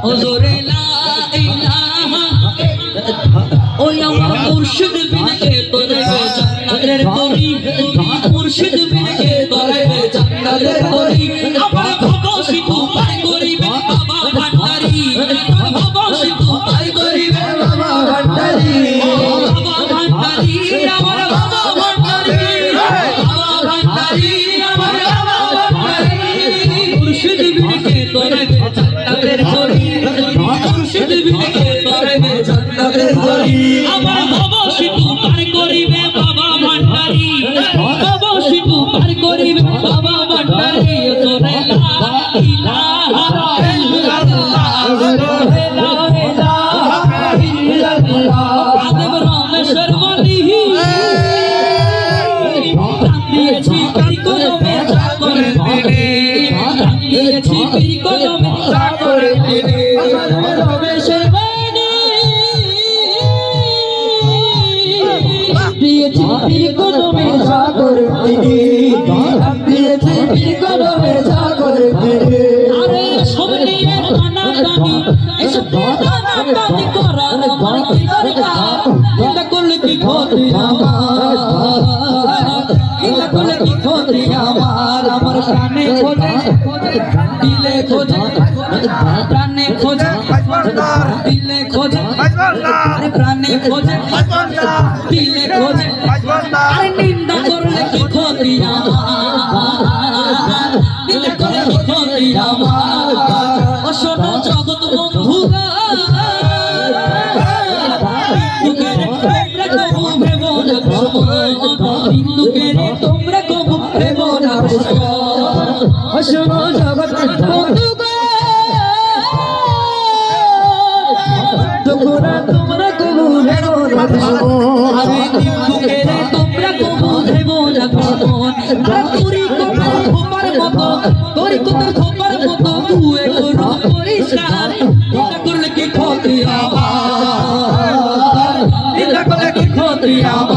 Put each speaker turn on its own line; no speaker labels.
হুজুরে লা ইলাহা ওই আমার মুর্শিদ বিনকে তোরে জান্নাতের তরি মুর্শিদ বিনকে তোরে জান্নাতের তরি আমার ভবসি তুই করিবে বাবা ভান্ডারি আমার ভবসি তুই করিবে বাবা ভান্ডারি বাবা ভান্ডারি আমার বাবা ভান্ডারি বাবা ভান্ডারি আমার বাবা ভান্ডারি মুর্শিদ বিনকে তোরে জান্নাতের তরি মুর্শিদ বিনকে তোরে জান্নাতের তরি আমার ভবসি তুই করিবে বাবা ভান্ডারি ভবসি তুই করিবে বাবা ভান্ডারি তোরে লা ইলাহা ইল্লাল্লাহ লা ইলাহা ইল্লাল্লাহ আদম রমেশ্বর বলি দিয়েছি পীর কদমে যা করে দিলে দিয়েছি পীর কদমে যা করে দিলে রমেশ্বর বলি দিয়েছি পীর কদমে যা করে দিলে দিয়েছি পীর কদমে যা করে দিলে আরে সব নিয়ে টানা টানি এসব টানা টানি করার আমার কি দরকার এটা করলে কি ক্ষতি আমার এটা করলে কি ক্ষতি আমার আমার প্রাণে খোঁজে দিলে খোঁজে প্রাণে খোঁজে দিলে খোঁজে আরে প্রাণে খোঁজে দিলে খোঁজে আরে নিন্দা করলে কি ক্ষতি আমার দিলে করলে কি ক্ষতি আমার ও শোনো জগৎ বন্ধুরা তোমরা কবু ভেব না শোনো জগৎ বন্ধুরা তোমরা কবু ভেব না আমি হিন্দুকে তোমরা কবু ভেব না তোরি কোটার খোপার মতো তোরি কোটার খোপার মতো তুই করো পরিষ্কার এটা করলে কি ক্ষতি আমার এটা করলে কি ক্ষতি আমার